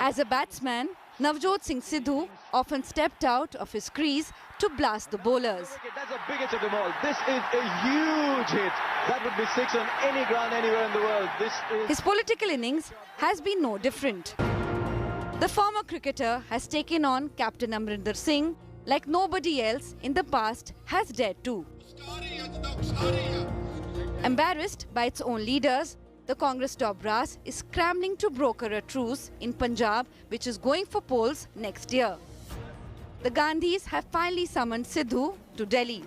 As a batsman, Navjot Singh Sidhu often stepped out of his crease to blast the bowlers. That's a big hit of them all. This is a huge hit. That would be six on any ground anywhere in the world. His political innings has been no different. The former cricketer has taken on Captain Amrinder Singh like nobody else in the past has dared to. Embarrassed by its own leaders, the Congress top brass is scrambling to broker a truce in Punjab, which is going for polls next year. The Gandhis have finally summoned Sidhu to Delhi.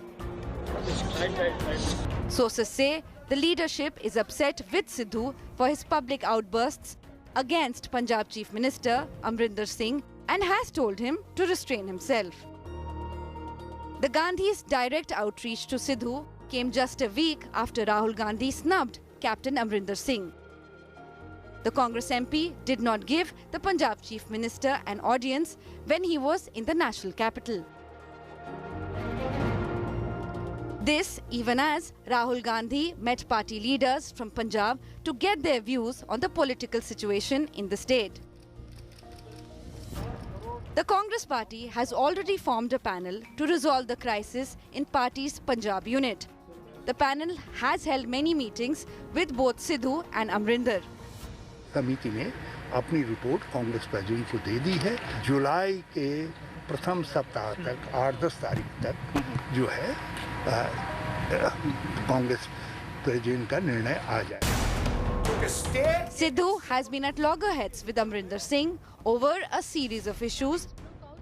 Sources say the leadership is upset with Sidhu for his public outbursts against Punjab Chief Minister Amrinder Singh and has told him to restrain himself. The Gandhis' direct outreach to Sidhu came just a week after Rahul Gandhi snubbed Captain Amrinder Singh. The Congress MP did not give the Punjab Chief Minister an audience when he was in the national capital. This even as Rahul Gandhi met party leaders from Punjab to get their views on the political situation in the state. The Congress party has already formed a panel to resolve the crisis in party's Punjab unit. The panel has held many meetings with both Sidhu and Amrinder. Committee ने अपनी report Congress president को दे दी है। जुलाई के प्रथम सप्ताह तक 8-10 तारीख तक जो है कांग्रेस प्रेसिडेंट का निर्णय आ जाए। Sidhu has been at loggerheads with Amrinder Singh over a series of issues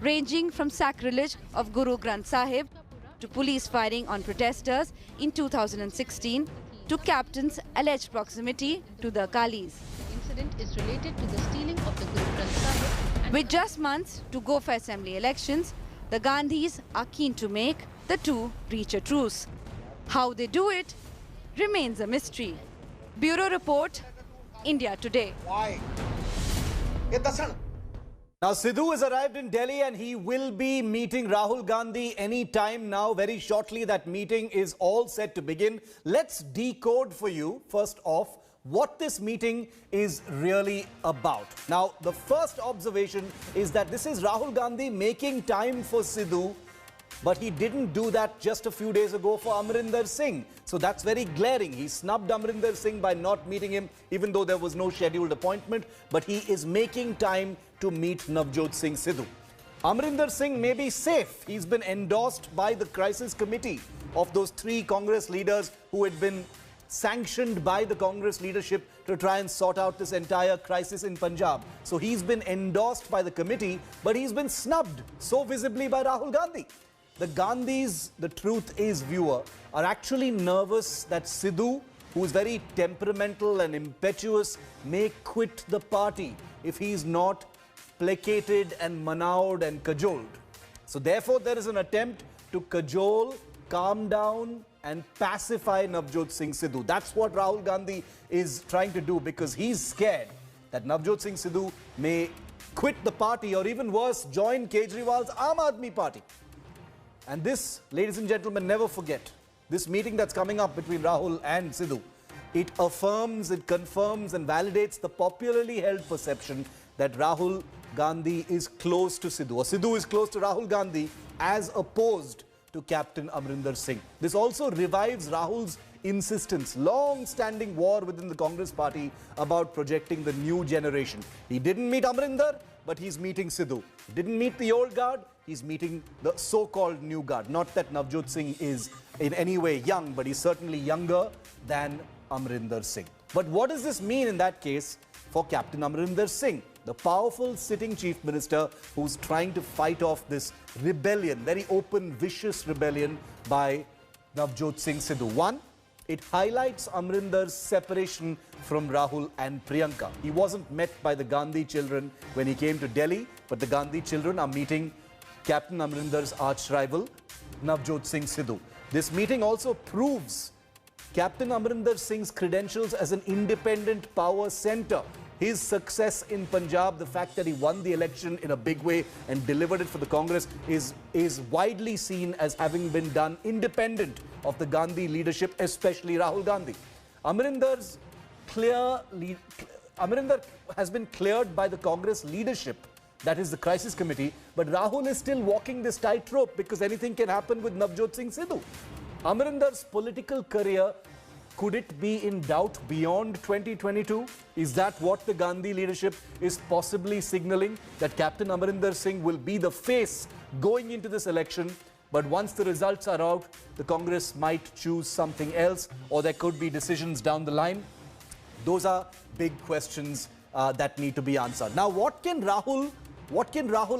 ranging from sacrilege of Guru Granth Sahib to police firing on protesters in 2016 to captain's alleged proximity to the Akalis. The incident is related to the stealing of the Guru Granth Sahib. With just months to go for assembly elections, the Gandhis are keen to make the two reach a truce. How they do it remains a mystery. Bureau Report, India Today. Why? Now, Sidhu has arrived in Delhi and he will be meeting Rahul Gandhi any time now. Very shortly, that meeting is all set to begin. Let's decode for you, first off, what this meeting is really about. Now, the first observation is that this is Rahul Gandhi making time for Sidhu, but he didn't do that just a few days ago for Amrinder Singh. So that's very glaring. He snubbed Amrinder Singh by not meeting him, even though there was no scheduled appointment. But he is making time to meet Navjot Singh Sidhu. Amrinder Singh may be safe. He's been endorsed by the crisis committee of those three Congress leaders who had been sanctioned by the Congress leadership to try and sort out this entire crisis in Punjab. So he's been endorsed by the committee, but he's been snubbed so visibly by Rahul Gandhi. The Gandhis, the truth is, viewer, are actually nervous that Sidhu, who is very temperamental and impetuous, may quit the party if he's not placated and manaued and cajoled. So therefore, there is an attempt to cajole, calm down and pacify Navjot Singh Sidhu. That's what Rahul Gandhi is trying to do, because he's scared that Navjot Singh Sidhu may quit the party or even worse, join Kejriwal's Aam Aadmi Party. And this, ladies and gentlemen, never forget, this meeting that's coming up between Rahul and Sidhu, it affirms, it confirms and validates the popularly held perception that Rahul Gandhi is close to Sidhu, or Sidhu is close to Rahul Gandhi, as opposed to Captain Amrinder Singh. This also revives Rahul's insistence, long-standing war within the Congress party about projecting the new generation. He didn't meet Amrinder, but he's meeting Sidhu. He didn't meet the old guard, he's meeting the so-called new guard. Not that Navjot Singh is in any way young, but he's certainly younger than Amrinder Singh. But what does this mean in that case for Captain Amrinder Singh, the powerful sitting chief minister who's trying to fight off this rebellion, very open, vicious rebellion by Navjot Singh Sidhu? One, it highlights Amrinder's separation from Rahul and Priyanka. He wasn't met by the Gandhi children when he came to Delhi, but the Gandhi children are meeting Captain Amrinder's arch rival, Navjot Singh Sidhu. This meeting also proves Captain Amrinder Singh's credentials as an independent power centre. His success in Punjab, the fact that he won the election in a big way and delivered it for the Congress, is widely seen as having been done independent of the Gandhi leadership, especially Rahul Gandhi. Amrinder's clear Amarinder has been cleared by the Congress leadership, that is the crisis committee, but Rahul is still walking this tightrope because anything can happen with Navjot Singh Sidhu. Amarinder's political career, could it be in doubt beyond 2022? Is that what the Gandhi leadership is possibly signaling? That Captain Amarinder Singh will be the face going into this election, but once the results are out, the Congress might choose something else, or there could be decisions down the line. Those are big questions that need to be answered. Now, what can Rahul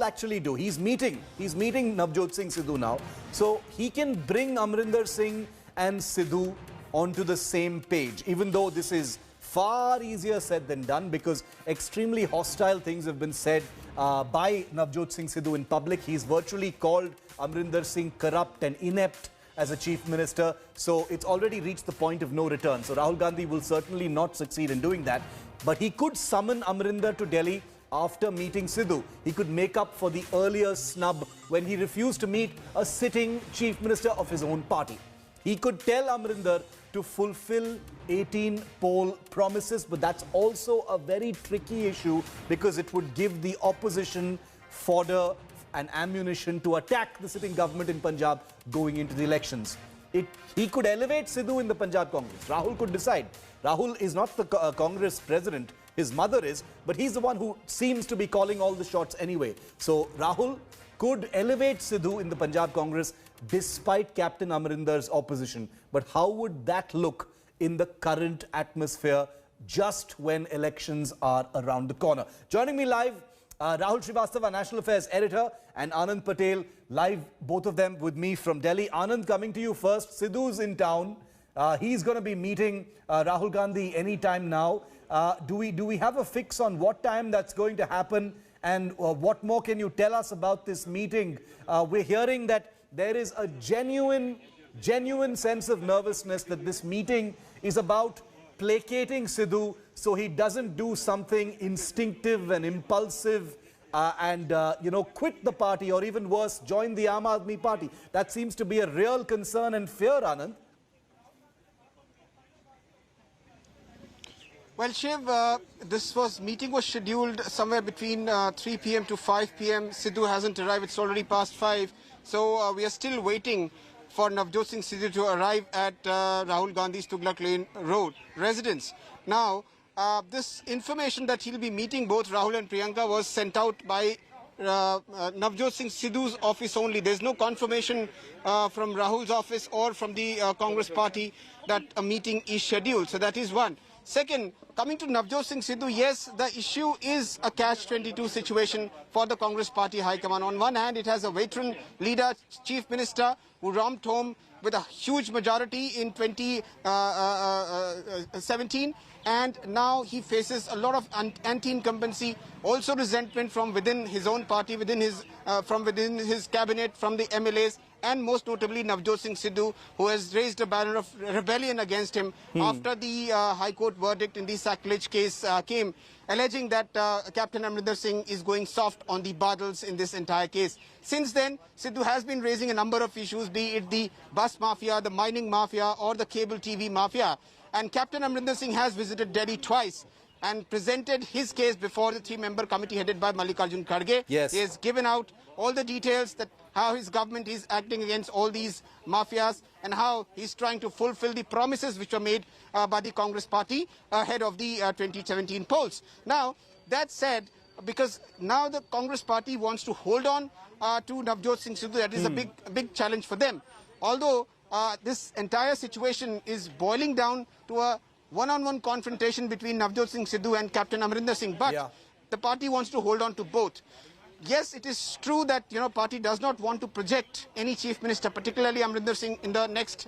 actually do? He's meeting Navjot Singh Sidhu now. So he can bring Amarinder Singh and Sidhu onto the same page, even though this is far easier said than done, because extremely hostile things have been said by Navjot Singh Sidhu in public. He's virtually called Amarinder Singh corrupt and inept as a chief minister. So it's already reached the point of no return. So Rahul Gandhi will certainly not succeed in doing that. But he could summon Amarinder to Delhi after meeting Sidhu. He could make up for the earlier snub when he refused to meet a sitting chief minister of his own party. He could tell Amarinder to fulfill 18 poll promises, but that's also a very tricky issue because it would give the opposition fodder and ammunition to attack the sitting government in Punjab going into the elections. He could elevate Sidhu in the Punjab Congress. Rahul could decide. Rahul is not the Congress president, his mother is, but he's the one who seems to be calling all the shots anyway. So Rahul could elevate Sidhu in the Punjab Congress despite Captain Amarinder's opposition. But how would that look in the current atmosphere just when elections are around the corner? Joining me live, Rahul Srivastava, National Affairs Editor, and Anand Patel, live, both of them with me from Delhi. Anand, coming to you first. Sidhu's in town. He's going to be meeting Rahul Gandhi anytime now. Do we have a fix on what time that's going to happen? And what more can you tell us about this meeting? We're hearing that there is a genuine sense of nervousness that this meeting is about placating Sidhu so he doesn't do something instinctive and impulsive and quit the party, or even worse, join the Aam Aadmi Party. That seems to be a real concern and fear, Anand. Well, Shiv, this meeting was scheduled somewhere between 3 p.m. to 5 p.m. Sidhu hasn't arrived. It's already past 5. So we are still waiting for Navjot Singh Sidhu to arrive at Rahul Gandhi's Tughlaq Lane Road residence. Now, this information that he'll be meeting both Rahul and Priyanka was sent out by Navjot Singh Sidhu's office only. There's no confirmation from Rahul's office or from the Congress party that a meeting is scheduled. So that is one. Second, coming to Navjot Singh Sidhu, yes, the issue is a catch-22 situation for the Congress party high command. On one hand, it has a veteran leader, chief minister, who romped home with a huge majority in 2017, and now he faces a lot of anti-incumbency, also resentment from within his own party, from within his cabinet, from the MLAs, and most notably Navjot Singh Sidhu, who has raised a banner of rebellion against him after the High Court verdict in the sacrilege case came, alleging that Captain Amarinder Singh is going soft on the Badals in this entire case. Since then, Sidhu has been raising a number of issues, be it the bus mafia, the mining mafia, or the cable TV mafia. And Captain Amarinder Singh has visited Delhi twice and presented his case before the three-member committee headed by Mallikarjun Kharge. Yes. He has given out all the details that how his government is acting against all these mafias and how he's trying to fulfill the promises which were made by the Congress party ahead of the 2017 polls. Now, that said, because now the Congress party wants to hold on to Navjot Singh Sidhu, that is a big challenge for them. Although this entire situation is boiling down to a one-on-one confrontation between Navjot Singh Sidhu and Captain Amarinder Singh, but the party wants to hold on to both. Yes, it is true that, party does not want to project any chief minister, particularly Amarinder Singh, in the next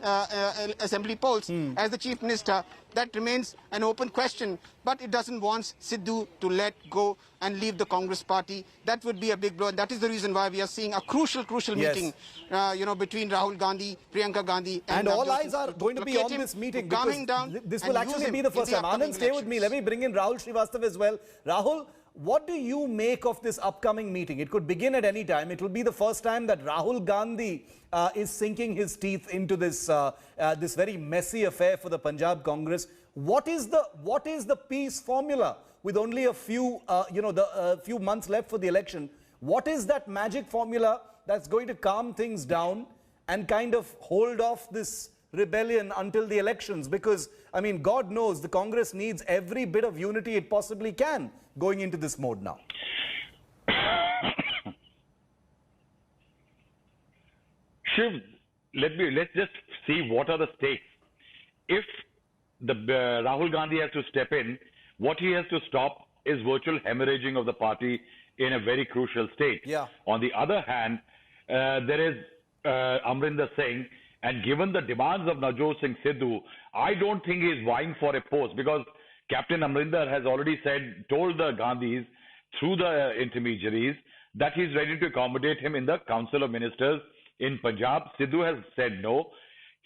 assembly polls as the chief minister. That remains an open question, but it doesn't want Sidhu to let go and leave the Congress party. That would be a big blow, and that is the reason why we are seeing a crucial meeting, between Rahul Gandhi, Priyanka Gandhi, and all eyes are going to be on this meeting because this will actually be the first time. Anand, stay with me. Let me bring in Rahul Srivastava as well. Rahul, what do you make of this upcoming meeting? It could begin at any time. It will be the first time that Rahul Gandhi is sinking his teeth into this this very messy affair for the Punjab Congress. What is the peace formula with only a few, few months left for the election. What is that magic formula that's going to calm things down and kind of hold off this rebellion until the elections? Because, I mean, God knows the Congress needs every bit of unity it possibly can going into this mode now. Shiv, let's just see what are the stakes. If the Rahul Gandhi has to step in, what he has to stop is virtual hemorrhaging of the party in a very crucial state. Yeah. On the other hand, there is Amrinder Singh, and given the demands of Navjot Singh Sidhu, I don't think he is vying for a post, because Captain Amrinder has already told the Gandhis through the intermediaries that he's ready to accommodate him in the Council of Ministers in Punjab. Sidhu has said no.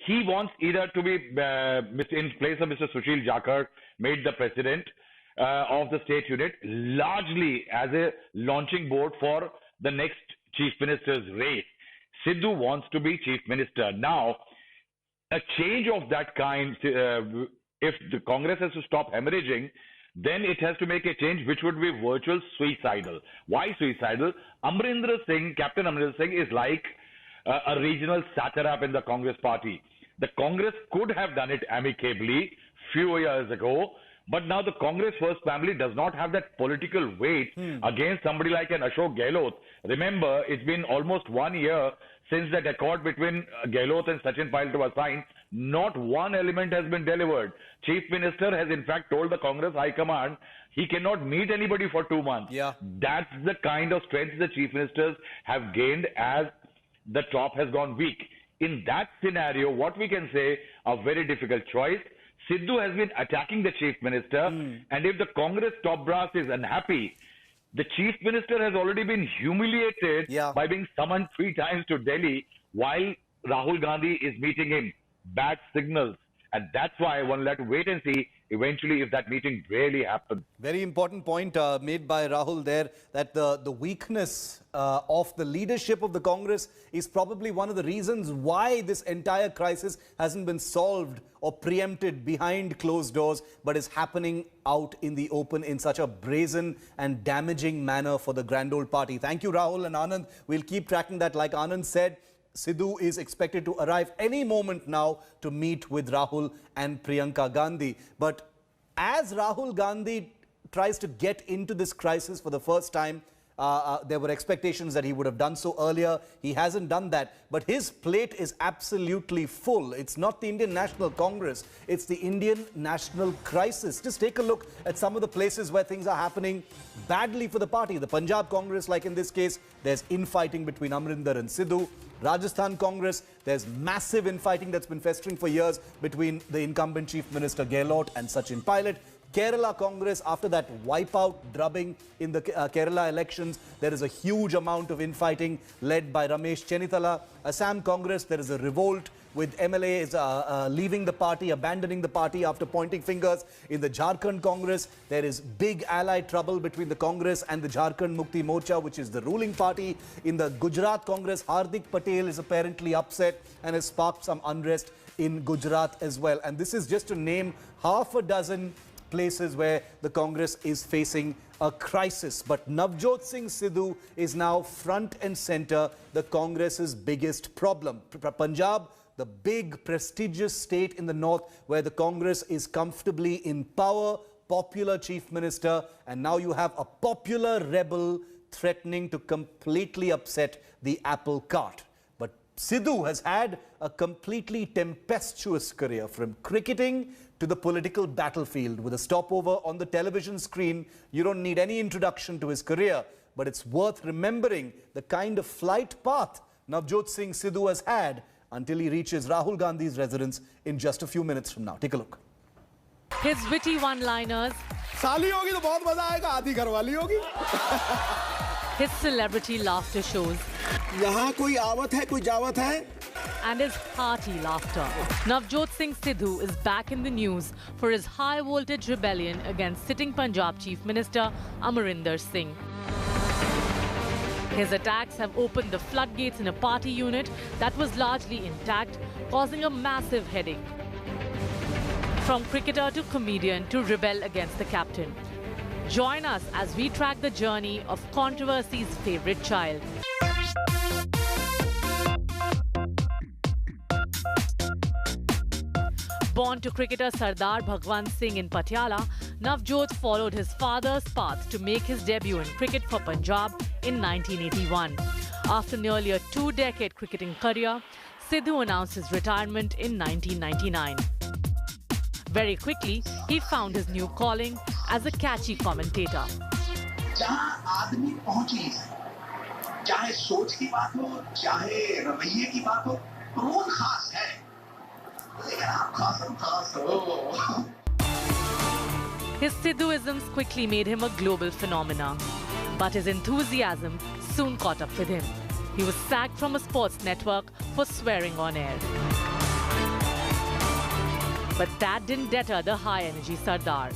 He wants either to be in place of Mr. Sushil Jakhar, made the president of the state unit, largely as a launching board for the next chief minister's race. Sidhu wants to be chief minister. Now, a change of that kind, if the Congress has to stop hemorrhaging, then it has to make a change which would be virtual suicidal. Why suicidal? Amrinder Singh, Captain Amrinder Singh, is like a regional satrap in the Congress party. The Congress could have done it amicably few years ago, but now the Congress first family does not have that political weight against somebody like an Ashok Gehlot. Remember, it's been almost 1 year since that accord between Gehlot and Sachin Pilot was signed. Not one element has been delivered. Chief Minister has in fact told the Congress High Command he cannot meet anybody for 2 months. Yeah. That's the kind of strength the Chief Ministers have gained as the top has gone weak. In that scenario, what we can say, a very difficult choice. Sidhu has been attacking the Chief Minister, and if the Congress top brass is unhappy, the Chief Minister has already been humiliated by being summoned 3 times to Delhi while Rahul Gandhi is meeting him. Bad signals. And that's why one will have to wait and see eventually if that meeting really happens. Very important point made by Rahul there, that the weakness of the leadership of the Congress is probably one of the reasons why this entire crisis hasn't been solved or preempted behind closed doors, but is happening out in the open in such a brazen and damaging manner for the grand old party. Thank you, Rahul and Anand. We'll keep tracking that. Like Anand said, Sidhu is expected to arrive any moment now to meet with Rahul and Priyanka Gandhi. But as Rahul Gandhi tries to get into this crisis for the first time, there were expectations that he would have done so earlier. He hasn't done that. But his plate is absolutely full. It's not the Indian National Congress. It's the Indian national crisis. Just take a look at some of the places where things are happening badly for the party. The Punjab Congress, like in this case, there's infighting between Amrinder and Sidhu. Rajasthan Congress, there's massive infighting that's been festering for years between the incumbent Chief Minister Gehlot and Sachin Pilot. Kerala Congress, after that wipeout drubbing in the Kerala elections, there is a huge amount of infighting led by Ramesh Chenitala. Assam Congress, there is a revolt with MLAs leaving the party, abandoning the party after pointing fingers. In the Jharkhand Congress, there is big allied trouble between the Congress and the Jharkhand Mukti Morcha, which is the ruling party. In the Gujarat Congress, Hardik Patel is apparently upset and has sparked some unrest in Gujarat as well. And this is just to name half a dozen places where the Congress is facing a crisis. But Navjot Singh Sidhu is now front and center, the Congress's biggest problem. Punjab, the big prestigious state in the north where the Congress is comfortably in power, popular chief minister, and now you have a popular rebel threatening to completely upset the apple cart. But Sidhu has had a completely tempestuous career, from cricketing to the political battlefield. With a stopover on the television screen, you don't need any introduction to his career, but it's worth remembering the kind of flight path Navjot Singh Sidhu has had until he reaches Rahul Gandhi's residence in just a few minutes from now. Take a look. His witty one-liners. साली होगी तो बहुत मजा आएगा, आधी घरवाली होगी. His celebrity laughter shows. यहाँ कोई आवत है, कोई जावत है. And his hearty laughter. Navjot Singh Sidhu is back in the news for his high-voltage rebellion against sitting Punjab Chief Minister Amrinder Singh. His attacks have opened the floodgates in a party unit that was largely intact, causing a massive headache. From cricketer to comedian to rebel against the captain. Join us as we track the journey of controversy's favorite child. Born to cricketer Sardar Bhagwan Singh in Patiala, Navjot followed his father's path to make his debut in cricket for Punjab in 1981. After nearly a two-decade cricketing career, Sidhu announced his retirement in 1999. Very quickly, he found his new calling as a catchy commentator. जहाँ आदमी पहुंची है, चाहे सोच की बात हो, चाहे रवैये की बात हो, कौन खास है? लेकिन आप खास हो। His Sidhuisms quickly made him a global phenomenon, but his enthusiasm soon caught up with him. He was sacked from a sports network for swearing on air. But that didn't deter the high-energy Sardar.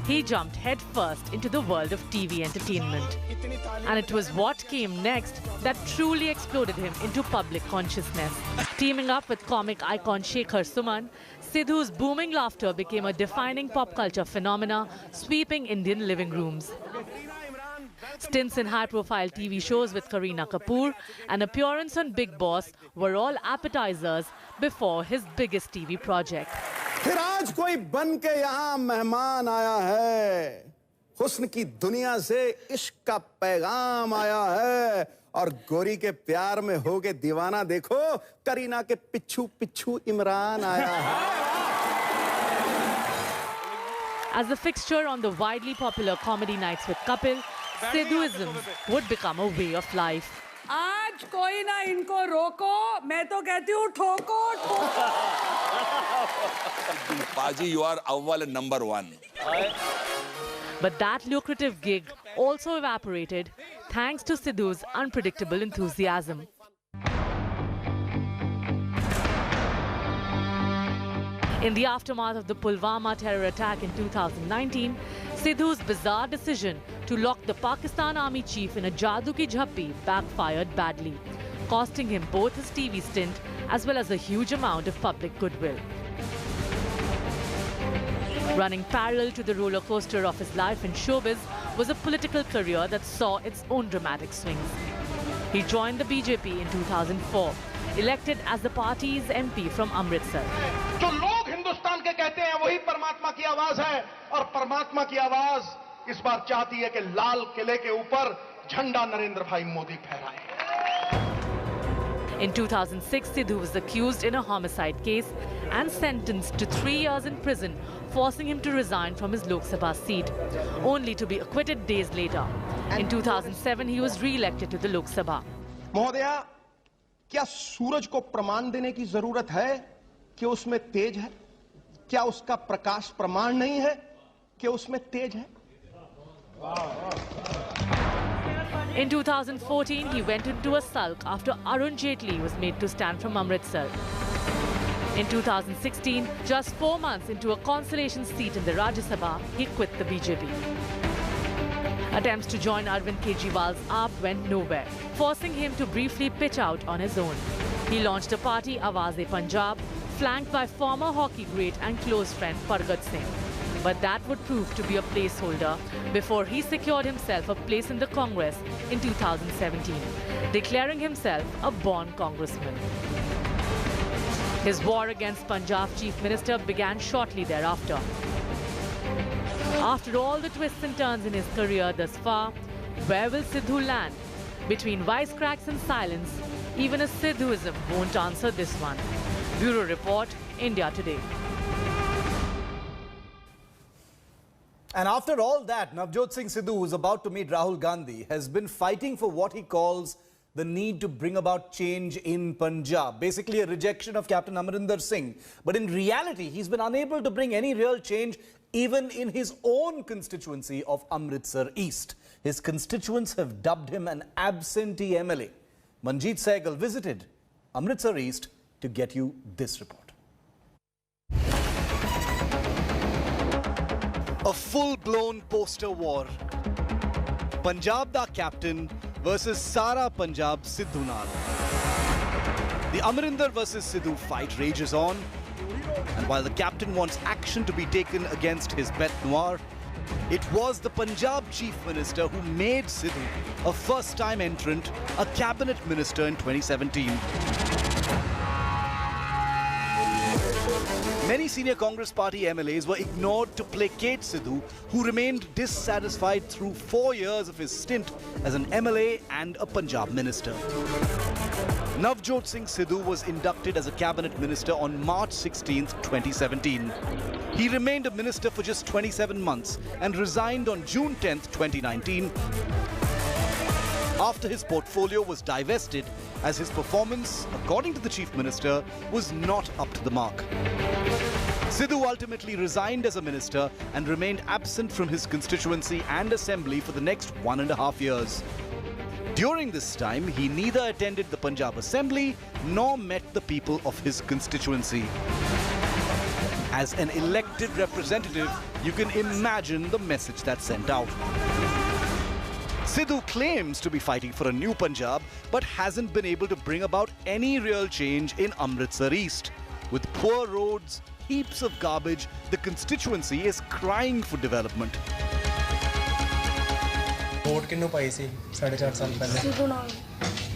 He jumped headfirst into the world of TV entertainment. And it was what came next that truly exploded him into public consciousness. Teaming up with comic icon Shekhar Suman, Sidhu's booming laughter became a defining pop culture phenomena, sweeping Indian living rooms. Stints in high-profile TV shows with Kareena Kapoor and appearance on Bigg Boss were all appetizers before his biggest TV project. फिर आज कोई बन के यहाँ मेहमान आया है, हुस्न की दुनिया से इश्क का पैगाम आया है और गोरी के प्यार में हो के दीवाना देखो, करीना के पिच्छू पिच्छू इमरान आया है. As a fixture on the widely popular comedy nights with Kapil, Sidhuism would become a way of life. आज कोई ना इनको रोको, मैं तो कहती हूँ ठोको ठोको. Paji, you are awwal and number one. But that lucrative gig also evaporated thanks to Sidhu's unpredictable enthusiasm. In the aftermath of the Pulwama terror attack in 2019, Sidhu's bizarre decision to lock the Pakistan Army chief in a Jadoo ki Jhappi backfired badly, costing him both his TV stint as well as a huge amount of public goodwill. Running parallel to the roller coaster of his life in showbiz was a political career that saw its own dramatic swings. He joined the BJP in 2004, elected as the party's MP from Amritsar. जो लोग हिंदुस्तान के कहते हैं वही परमात्मा की आवाज है और परमात्मा की आवाज इस बार चाहती है कि लाल किले के ऊपर झंडा नरेंद्र भाई Modi फहराए. In 2006, Sidhu was accused in a homicide case and sentenced to 3 years in prison, forcing him to resign from his Lok Sabha seat, only to be acquitted days later. In 2007, he was re-elected to the Lok Sabha. महोदया, क्या सूरज को प्रमाण देने की जरूरत है कि उसमें तेज है? क्या उसका प्रकाश प्रमाण नहीं है कि उसमें तेज है? In 2014, he went into a sulk after Arun Jaitley was made to stand from Amritsar. In 2016, just 4 months into a consolation seat in the Rajya Sabha, he quit the BJP. Attempts to join Arvind Kejriwal's AAP went nowhere, forcing him to briefly pitch out on his own. He launched a party, Awaaz-e-Punjab, flanked by former hockey great and close friend Pargat Singh. But that would prove to be a placeholder before he secured himself a place in the Congress in 2017, declaring himself a born congressman. His war against Punjab Chief Minister began shortly thereafter. After all the twists and turns in his career thus far, where will Sidhu land? Between wisecracks and silence, even a Sidhuism won't answer this one. Bureau Report, India Today. And after all that, Navjot Singh Sidhu, who is about to meet Rahul Gandhi, has been fighting for what he calls the need to bring about change in Punjab. Basically a rejection of Captain Amrinder Singh. But in reality, he's been unable to bring any real change even in his own constituency of Amritsar East. His constituents have dubbed him an absentee MLA. Manjeet Sehgal visited Amritsar East to get you this report. A full-blown poster war. Punjab da captain versus Sara Punjab Sidhu Naal. The Amrinder versus Sidhu fight rages on. And while the captain wants action to be taken against his bête noire, It was the Punjab Chief Minister who made Sidhu a first-time entrant, a cabinet minister in 2017. Many senior Congress party MLAs were ignored to placate Sidhu, who remained dissatisfied through 4 years of his stint as an MLA and a Punjab minister. Navjot Singh Sidhu was inducted as a cabinet minister on March 16, 2017. He remained a minister for just 27 months and resigned on June 10, 2019, after his portfolio was divested as his performance, according to the chief minister, was not up to the mark. Sidhu ultimately resigned as a minister and remained absent from his constituency and assembly for the next 1.5 years. During this time, he neither attended the Punjab Assembly nor met the people of his constituency. As an elected representative, you can imagine the message that sent out. Sidhu claims to be fighting for a new Punjab, but hasn't been able to bring about any real change in Amritsar East. With poor roads, heaps of garbage, the constituency is crying for development. Vote किन्नू पाई सी 4.5 साल पहले सिद्धू नाल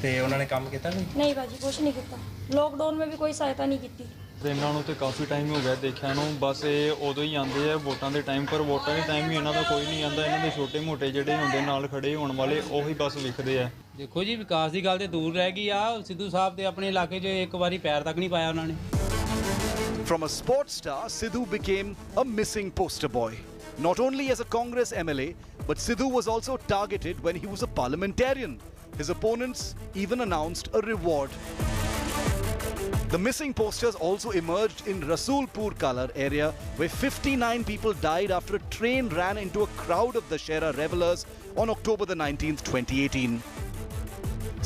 ते उन्होंने काम किया नहीं भाजी कुछ नहीं किया लॉकडाउन में भी कोई सहायता नहीं की ਤੇ ਇਹਨਾਂ ਨੂੰ ਤੇ ਕਾਫੀ ਟਾਈਮ ਹੋ ਗਿਆ ਦੇਖਿਆ ਨੂੰ ਬਸ ਇਹ ਉਦੋਂ ਹੀ ਆਉਂਦੇ ਆ ਵੋਟਾਂ ਦੇ ਟਾਈਮ ਪਰ ਵੋਟਾਂ ਦੇ ਟਾਈਮ ਵੀ ਇਹਨਾਂ ਦਾ ਕੋਈ ਨਹੀਂ ਆਂਦਾ ਇਹਨਾਂ ਦੇ ਛੋਟੇ ਮੋਟੇ ਜਿਹੜੇ ਹੁੰਦੇ ਨਾਲ ਖੜੇ ਹੋਣ ਵਾਲੇ ਉਹੀ ਬਸ ਵਿਖਦੇ ਆ ਦੇਖੋ ਜੀ ਵਿਕਾਸ ਦੀ ਗੱਲ ਤੇ ਦੂਰ ਰਹਿ ਗਈ ਆ ਸਿੱਧੂ ਸਾਹਿਬ ਤੇ ਆਪਣੇ ਇਲਾਕੇ 'ਚ ਇੱਕ ਵਾਰੀ ਪੈਰ ਤੱਕ ਨਹੀਂ ਪਾਇਆ ਉਹਨਾਂ ਨੇ From a sports star, Sidhu became a missing poster boy. Not only as a Congress MLA, but Sidhu was also targeted when he was a parliamentarian. His opponents even announced a reward. The missing posters also emerged in Rasulpur Kalar area, where 59 people died after a train ran into a crowd of Dussehra revelers on October the 19th, 2018.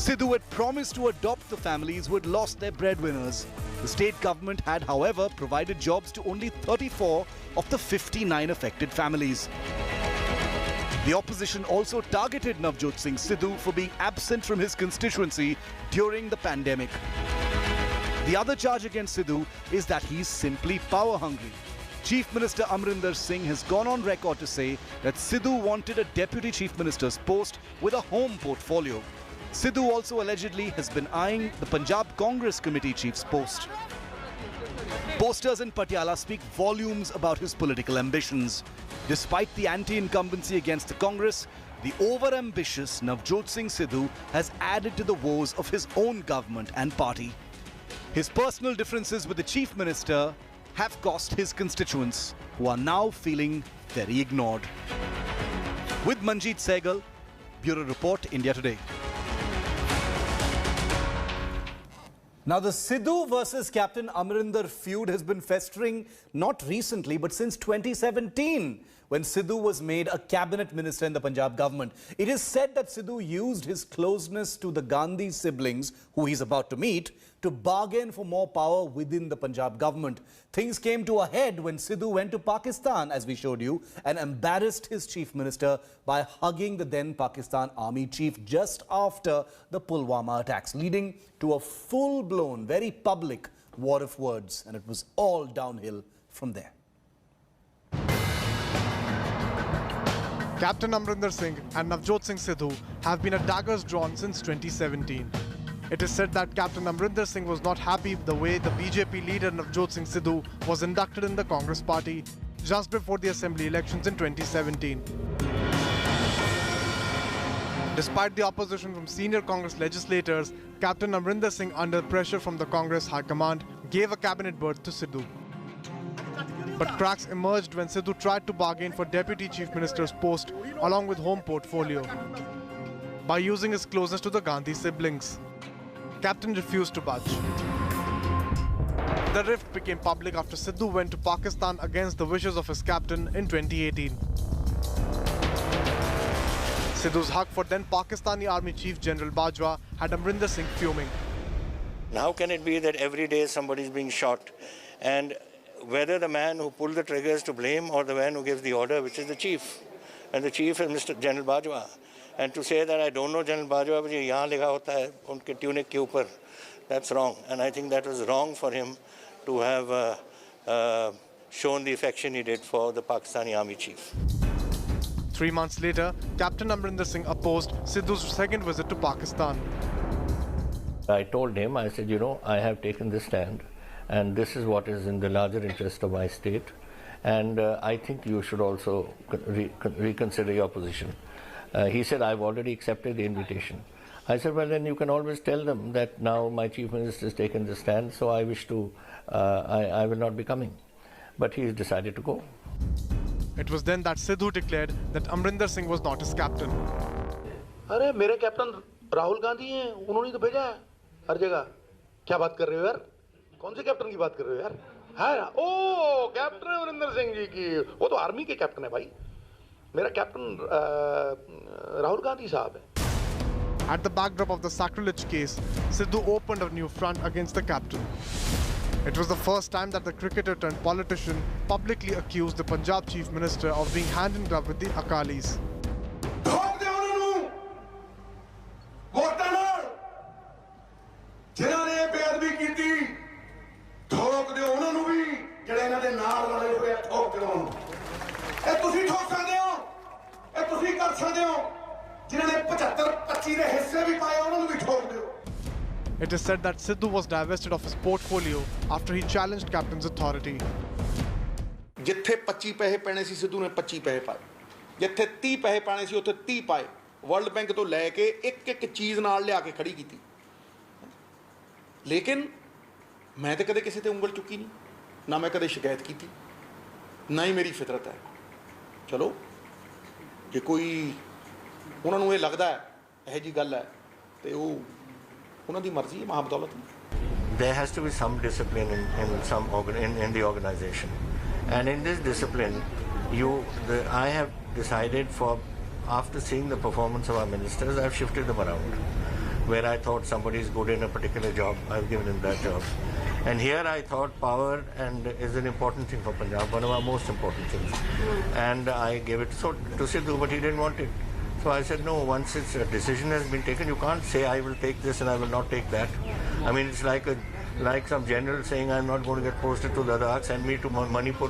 Sidhu had promised to adopt the families who had lost their breadwinners. The state government had, however, provided jobs to only 34 of the 59 affected families. The opposition also targeted Navjot Singh Sidhu for being absent from his constituency during the pandemic. The other charge against Sidhu is that he's simply power hungry. Chief Minister Amrinder Singh has gone on record to say that Sidhu wanted a deputy chief minister's post with a home portfolio. Sidhu also allegedly has been eyeing the Punjab Congress Committee chief's post. Posters in Patiala speak volumes about his political ambitions. Despite the anti-incumbency against the Congress, the over-ambitious Navjot Singh Sidhu has added to the woes of his own government and party. His personal differences with the chief minister have cost his constituents, who are now feeling very ignored. With Manjeet Sehgal, Bureau Report, India Today. Now, the Sidhu versus Captain Amrinder feud has been festering not recently, but since 2017, when Sidhu was made a cabinet minister in the Punjab government. It is said that Sidhu used his closeness to the Gandhi siblings, who he's about to meet, to bargain for more power within the Punjab government. Things came to a head when Sidhu went to Pakistan, as we showed you, and embarrassed his chief minister by hugging the then Pakistan army chief just after the Pulwama attacks, leading to a full-blown, very public war of words. And it was all downhill from there. Captain Amrinder Singh and Navjot Singh Sidhu have been at daggers drawn since 2017. It is said that Captain Amrinder Singh was not happy with the way the BJP leader Navjot Singh Sidhu was inducted in the Congress party just before the assembly elections in 2017. Despite the opposition from senior Congress legislators, Captain Amrinder Singh, under pressure from the Congress High Command, gave a cabinet berth to Sidhu. But cracks emerged when Sidhu tried to bargain for Deputy Chief Minister's post along with home portfolio by using his closeness to the Gandhi siblings. Captain refused to budge. The rift became public after Sidhu went to Pakistan against the wishes of his captain in 2018. Sidhu's hug for then Pakistani Army Chief General Bajwa had Amrinder Singh fuming. How can it be that every day somebody is being shot, and whether the man who pulled the trigger is to blame or the man who gives the order, which is the chief, and the chief is Mr. General Bajwa, and to say that I don't know General Bajwa, but yahan likha hota hai unke tunic ke upar, that's wrong. And I think that was wrong for him to have shown the affection he did for the Pakistani Army Chief. 3 months later, Captain Amrinder Singh opposed Sidhu's second visit to Pakistan. I told him, I said, you know, I have taken this stand and this is what is in the larger interest of my state, and I think you should also reconsider your position. He said, I've already accepted the invitation. I said, well, then you can always tell them that now my chief minister has taken this stand, so I wish to, I will not be coming. But he decided to go. It was then that Sidhu declared that Amrinder Singh was not his captain. अरे मेरे captain Rahul Gandhi हैं, उन्होंने तो भेजा है हर जगह. क्या बात कर रहे हो यार? कौन से कैप्टन की बात कर रहे हो यार? हाँ, ओ कैप्टन अमरिंदर सिंह जी की, वो तो आर्मी के कैप्टन है भाई. मेरा कैप्टन राहुल गांधी साहब है. At the backdrop of the sacrilege case, Sidhu opened a new front against the captain. It was the first time that the cricketer turned politician publicly accused the Punjab Chief Minister of being hand in glove with the Akalis. It is said that Sidhu was divested of his portfolio after he challenged captain's authority. जिथे 25 पैसे पैने सी सिद्धू ने 25 पैसे पाए, जिथे 30 पैसे पाने सी उथे 30 पाए. वर्ल्ड बैंक तो लैके एक एक चीज़ नाल लिया के खड़ी की थी. लेकिन मैं तो कदे किसी ते उंगल चुकी नहीं, ना मैं कदे शिकायत की थी, ना ही मेरी फितरत है. चलो जे कोई उन्होंने ये लगता है यह जी गल है तो वो उन्होंने मर्जी है, महाबदौलत. There has to be some discipline in the organization, and in this discipline, I have decided after seeing the performance of our ministers, I've shifted them around. Where I thought somebody is good in a particular job, I've given him that job. And here I thought power is an important thing for Punjab, one of our most important things. And I gave it to Sidhu, but he didn't want it. So I said, no, once a decision has been taken, you can't say I will take this and I will not take that. I mean, it's like some general saying, I'm not going to get posted to Ladakh, send me to Manipur.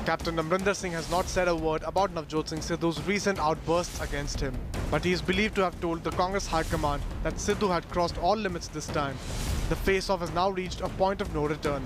Captain Amrinder Singh has not said a word about Navjot Singh Sidhu's recent outbursts against him. But he is believed to have told the Congress High Command that Sidhu had crossed all limits this time. The face-off has now reached a point of no return.